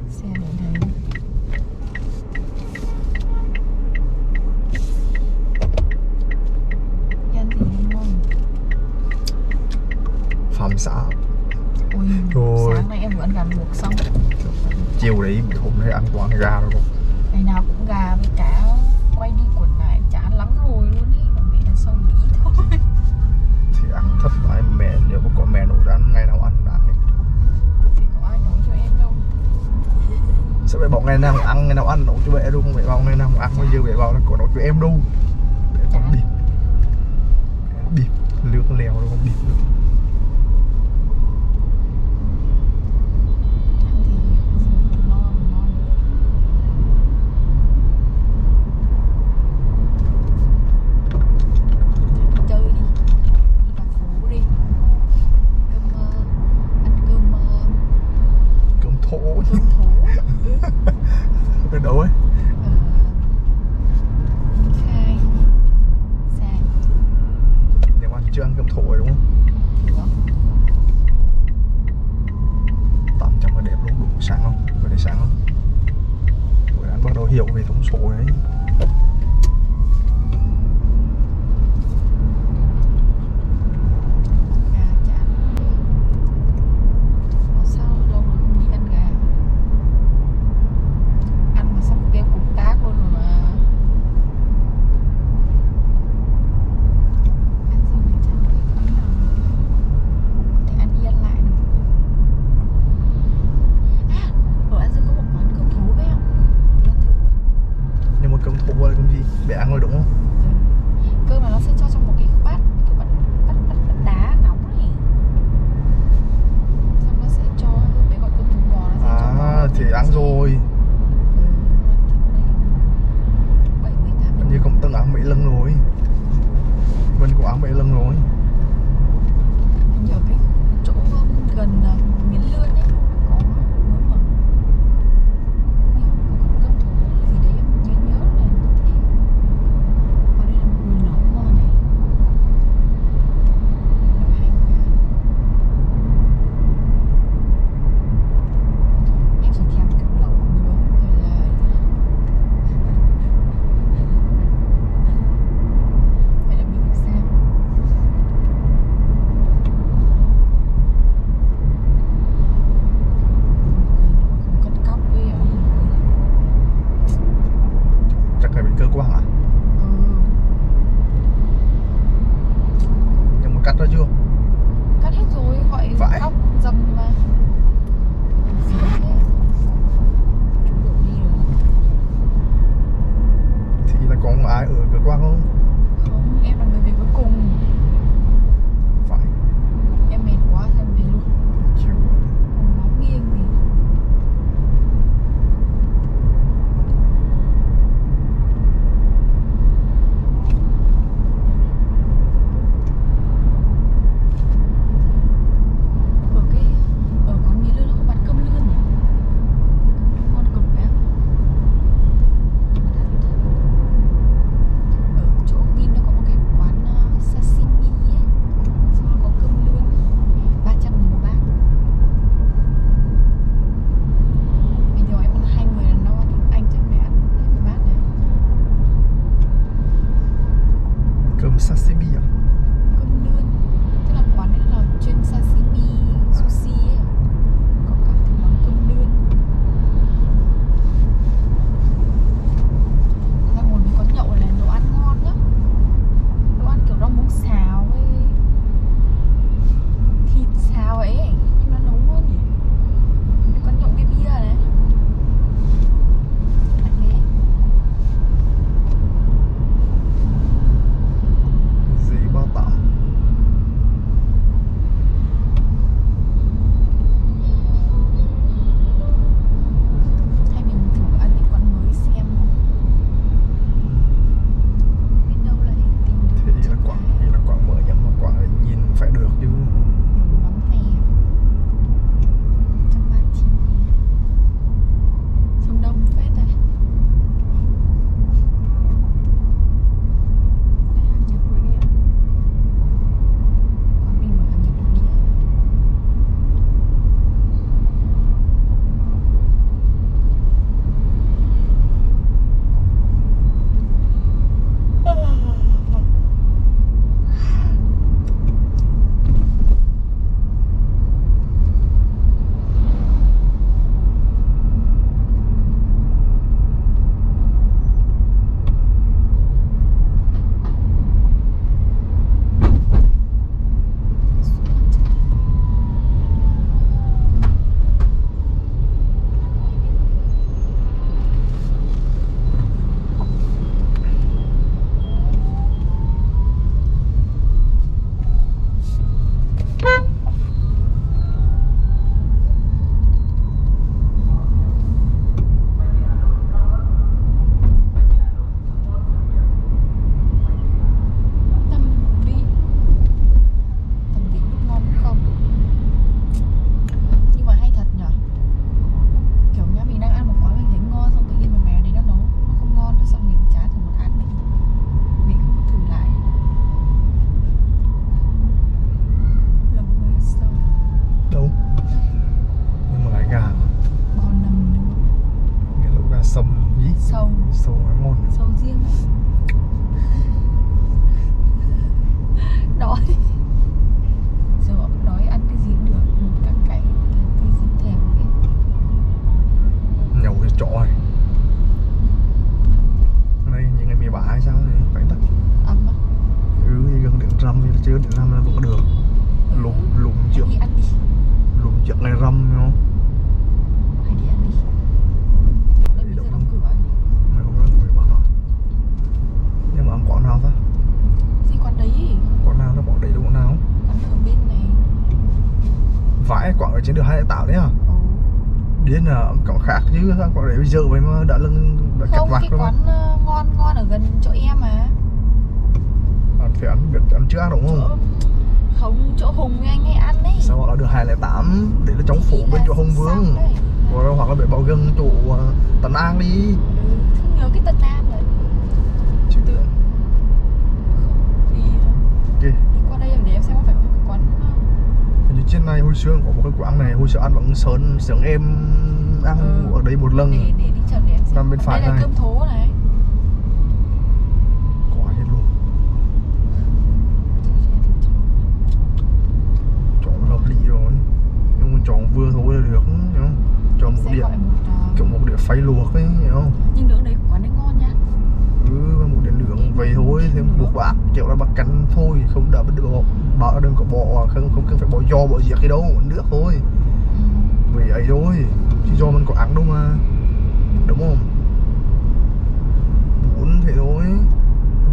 Xe này thấy ăn gì đúng không? Phạm xã. Ui, Rồi. sáng nay em vừa ăn gà luộc xong. Chiều đấy hôm nay ăn quán gà rồi. Ngày nào cũng gà với cá quay đi quẩn lại chán lắm rồi luôn ý. Mà mẹ ăn xong nghỉ thôi. Thì ăn thất bại mẹ, nếu mà có mẹ nấu cho ăn ngày nào ăn đã. Thì có ai nấu cho em đâu. Sao mẹ bảo ngày nào ăn, ngày nào ăn nấu cho mẹ đâu, không mẹ bảo ngày nào ăn, bây giờ mẹ bảo là có nấu cho em đâu. Để con bịp bịp lương lèo đâu, không bịp được. Ở đâu ấy? Khai Sài. Nhưng mà chưa ăn cơm thổ rồi đúng không? Tắm trong nó đẹp luôn, đủ sáng không? Có thấy sáng không? Buổi ăn bắt đầu hiểu về thông số đấy. Gà chán. Có sao lâu rồi không đi ăn gà. Ăn mà sắp kêu trên đường 208 đấy à? Ừ. Điên là còn khác chứ, còn đấy bây giờ vậy mà đã lưng đã cắt Không, mặt cái rồi. quán ngon ngon ở gần chỗ em mà. Phải ăn trước đúng không? Không, chỗ Hùng với anh ấy ăn đấy. Sao gọi là đường 208 đấy là trong phủ bên chỗ Hồng Vương. Hoặc là bể bao gần chỗ Tân An đi. Không nhớ cái Tân An rồi. Chứ Tự thì okay. đi qua đây để em xem có phải có cái quán Như trên này hồi xưa có một cái quán này, hồi xưa ăn bằng sơn sướng em ăn ở đây một lần. để đi chợ để em xem. Nằm bên phải đây là này. cơm thố này. Quá hết luôn. Chọn hợp lý rồi. Nhưng mà chọn vừa thôi là được, hiểu không? Chọn một đĩa kiểu một đĩa phay luộc ấy, hiểu không? Nhưng nướng đấy quán đấy ngon nha. Một đĩa nướng vậy thôi, thêm buộc bạc kiểu là bạc canh thôi, không đỡ được bỏ đừng có bỏ, không cần phải bỏ giò bỏ giết cái đâu, nước thôi. Vì ấy thôi, chứ do mình có ăn đâu mà, đúng không? Bún thế thôi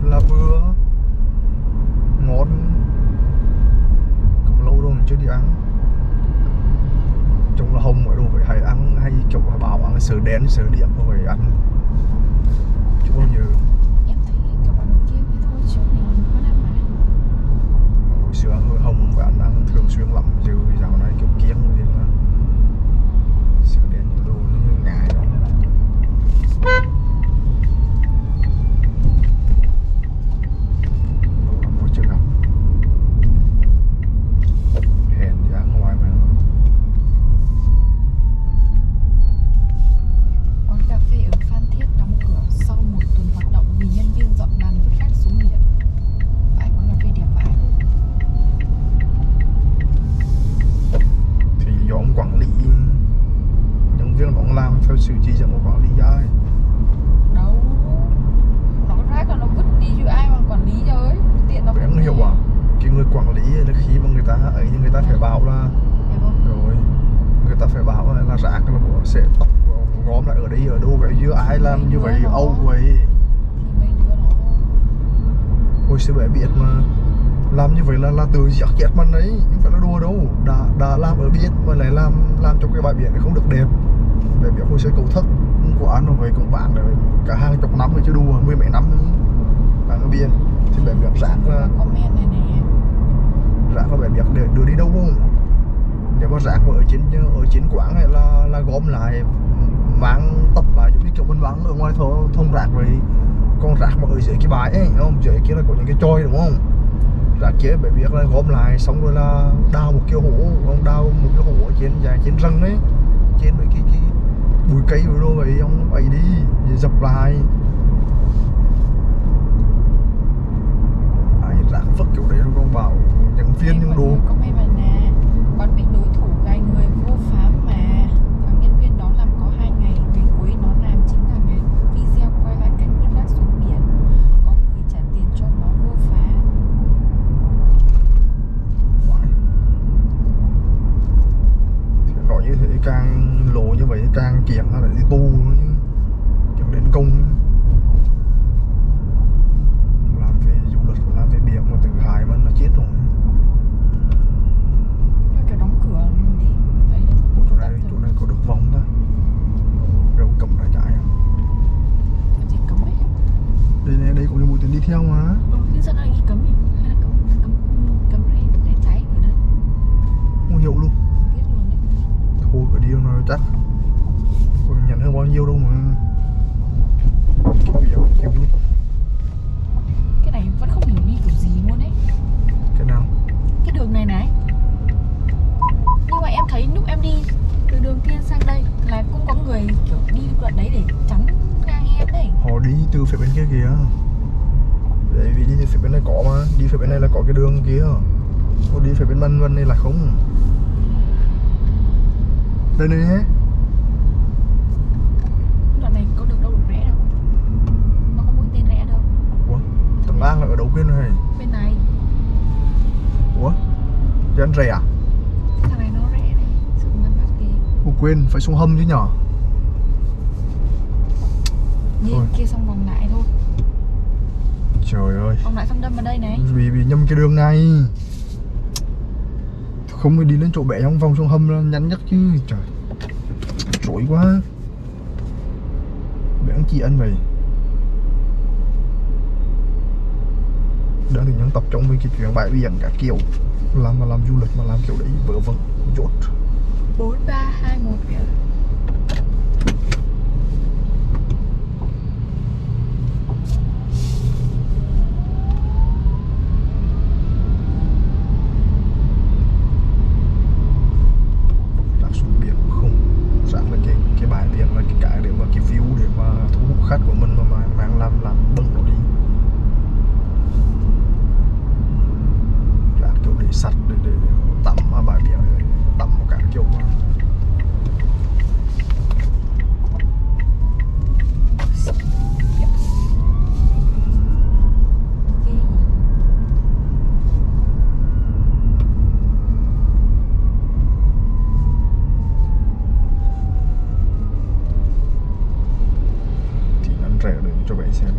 là vừa ngon. Cũng lâu rồi mình chưa đi ăn. Trong là Hồng ở đâu phải hay ăn, hay kiểu bảo ăn sờ đen sờ điện mà phải ăn chứ bao giờ. Em thấy kiểu bọn đầu kia thì thôi, chỗ này nó ăn mà. Hồi xưa hơi Hồng và ăn thường xuyên lắm, giờ dạo này kiểu kiêng rồi mà sờ đen như đồ như ngài đó. Lâu lắm rồi chưa gặp. Hẹn đi ăn ngoài mà. Quán cà phê ở Phan Thiết đóng cửa sau một tuần hoạt động vì nhân viên dọn bàn vứt rác xuống biển. Phải, quán cà phê đẹp vãi luôn. Thì do ông quản lý, nhân viên nó làm theo sự chỉ dẫn của quản lý ai. Đâu, nó rác là nó vứt đi chứ ai mà quản lý cho ấy. Tiện nó Em hiểu à? Cái người quản lý là khi mà người ta ấy thì người ta phải bảo là hiểu không? rồi người ta phải bảo là rác là của sẽ tóc gom lại ở đây ở đâu vậy, chứ ai làm như vậy Âu vậy. Thì mấy đứa nó Hồi xưa bé biết mà làm như vậy là từ giặc chết mình đấy, không phải là đùa đâu. Đã làm ở biết mà lại làm trong cái bãi biển này không được đẹp. Bé biết hồi xưa cầu thất của ăn rồi cũng bán rồi cả hàng chục năm rồi chứ đùa, mười mấy năm nữa bán ở biển. Thì bé biết rác là comment này nè. rác là bé biết để đưa đi đâu không? Nếu mà rác mà ở trên quán hay là gom lại mang tập lại giống như kiểu mình bán ở ngoài thùng rác vậy. Con rác mà ở dưới cái bãi ấy, không? Dưới kia là có những cái choi đúng không? Rác kia bé biết là gom lại xong rồi là đào một cái hố, ông đào một cái hố ở trên dài trên rừng ấy, trên mấy cái bụi cây rồi đâu vậy, ông ấy đi dập lại. Ai rác vứt kiểu đấy nó con bảo nhân viên nhưng đồ. Comment mà nè, quán bị đối thủ gài người vô phám mà. Thằng nhân viên đó làm có 2 ngày, ngày cuối nó làm chính là cái video quay lại cảnh vứt rác xuống biển. Có người trả tiền cho nó vô phá. Thì nói như thế càng lộ như vậy càng kiện là đi tu nữa chứ, chẳng đến công. Làm về du lịch, làm về biển mà từ Hải mà nó chết rồi. Nó kiểu đóng cửa đi đấy để Chỗ này có được vòng ta, đâu cầm lại chạy à? làm gì cấm ấy. Đây này, đây cũng là một tuyến đi theo mà. Nhưng sao nó lại cấm nhỉ? Hay là cấm để cháy ở đấy? Không hiểu luôn. Không biết luôn đấy. Thôi cứ đi nó chắc còn nhận hơn bao nhiêu đâu mà. Kiểu luôn. Cái này vẫn không hiểu đi kiểu gì luôn ấy. Cái nào? Cái đường này này. Nhưng mà em thấy lúc em đi từ đường kia sang đây là cũng có người kiểu đi đoạn đấy để chắn ngang em đấy. Họ đi từ phía bên kia kìa. Đấy vì đi từ phía bên này có mà, đi phía bên này là có cái đường kia. Còn đi phía bên bên này là không. Đây này nhé. Đoạn này có được đâu được rẽ đâu. Nó có mũi tên rẽ đâu. Ủa? Tầng An là ở đâu bên này? Bên này. Ủa? Chứ anh rẻ à? Thằng này nó rẽ này. Sự ngăn bắt kì. Ủa quên, phải xuống hầm chứ nhở? Đi Thôi. kia xong vòng lại thôi. Trời ơi. Vòng lại xong đâm vào đây này. Vì nhầm cái đường này. Không phải đi lên chỗ bé trong vòng sông Hâm là nhanh nhất chứ. Trời, rối quá. Bé chị ăn vậy. Đã thì nhân tập trung với cái chuyện bãi biển cả kiểu làm du lịch mà làm kiểu đấy vớ vẩn dốt. 4, 3, 2, 1 kìa. Đã xuống biển không dạng là cái bãi biển là cái để mà cái view để mà thu hút khách của mình mà mang làm bưng nó đi. Rác kiểu để sạch để tắm ở bãi biển này, tắm một cả kiểu mà thì ăn rẻ để cho bạn xem.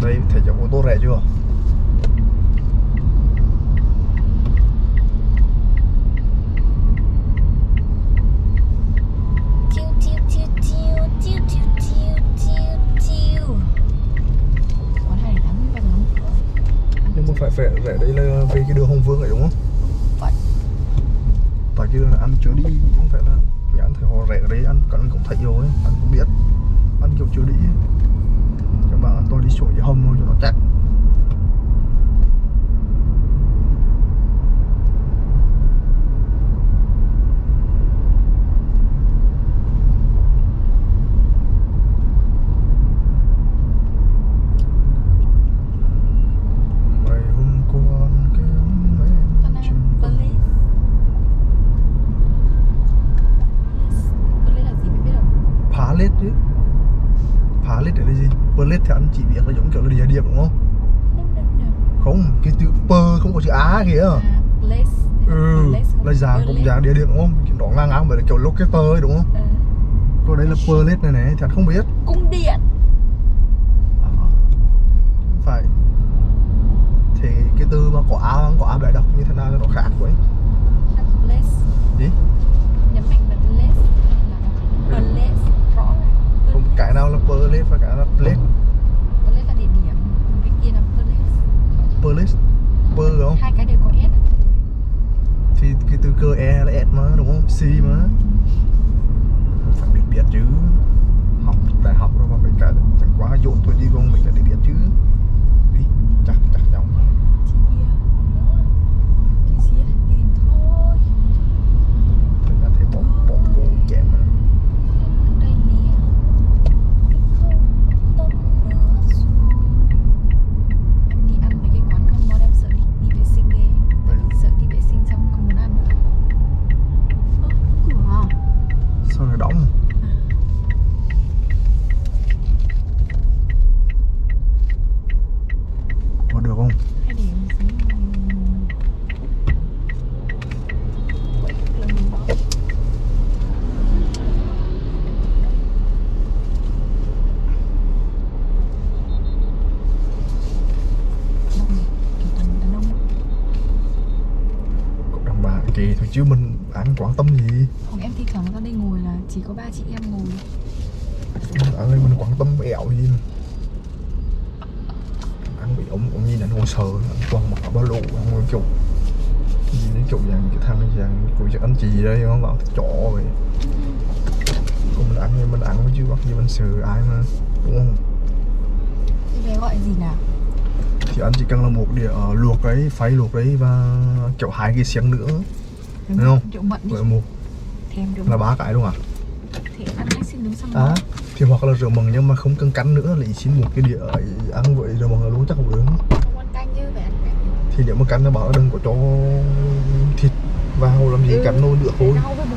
Đây thể trọng ô tô rẻ chưa? Chiu chiu chiu chiu chiu chiu chiu chiu chiu. Có 280 bao giờ không? Nhưng mà phải rẻ đây là về cái đường Hồng Vương này đúng không? Vậy. Tại cái đường này ăn chưa đi, không phải là nhà ăn thấy họ rẻ ở đấy ăn cũng thấy rồi, ăn cũng biết ăn kiểu chưa đi. Các bạn tôi đi xuống cái Hồng thôi cho nó chắc. Ngày hôm qua kém em trên Police. Police là gì mới biết không? phá lết chứ. Phá lết là gì? Plet thì anh chỉ biết là giống kiểu là địa điểm đúng không? No. Không, cái chữ pơ không có chữ á kìa. Place. Là dạng cũng dạng địa điểm đúng không? Kiểu đó ngang ngang với là kiểu locator ấy đúng không? Còn đây là plet này này thì anh không biết. Cung điện. Phải. Thì cái từ mà có á bẻ đọc như thế nào cho nó khác vậy? Place. Gì? Nhấn mạnh vào place là place rõ là. Không, cái nào là plet và cái nào là plate. Place là địa điểm, cái kia là place. Plet. Pơ đúng không? Hai cái đều có S. Thì cái từ cơ e là s mà đúng không? C mà. Phải biết chứ. Học đại học rồi mà mình cái chẳng quá dồn thôi đi không mình phải biết chứ. Đi, chắc nhau. Chị bia. Cái gì á? Tìm thôi. Thật ra thấy bỏ cổ chém mà. Đây nè. Không tâm nữa rồi. Em đi ăn mấy cái quán ngon ngon em sợ đi vệ sinh ghê. Tại vì sợ đi vệ sinh xong không muốn ăn. Ơ, cửa à? Sao lại đóng? Có được không? Hay để một xíu. Quậy lần đó. Cậu đàn bà kì thôi chứ mình ăn quan tâm gì. Không, em thi thoảng ra đây ngồi là chỉ có 3 chị em ngồi. Ở đây mình quan tâm ẹo gì mà. Ăn bị ông nhìn anh ngồi sờ toàn mặc ba lô anh ngồi kiểu gì đấy kiểu dạng cái thằng dạng của anh chị đây nó bảo chó vậy. Còn mình ăn thì mình ăn chứ bắt gì mình sờ ai mà đúng không? Cái bé gọi gì nào? Thì anh chỉ cần là một đĩa luộc đấy, phay luộc đấy và kiểu 2 cái xiên nữa. Đúng không? Rượu mận đi. Vậy một Thèm rượu là mận. 3 cái luôn à? Thì ăn cái xin đứng xong À, đó. Thì hoặc là rửa mừng nhưng mà không cần cắn nữa, lấy xin một cái đĩa ấy ăn với rửa mừng là luôn chắc không được. Không ăn canh chứ phải ăn canh. Thì nếu mà cắn nó bảo là đừng có cho thịt vào làm gì cắn nồi nữa thôi. Rau với bò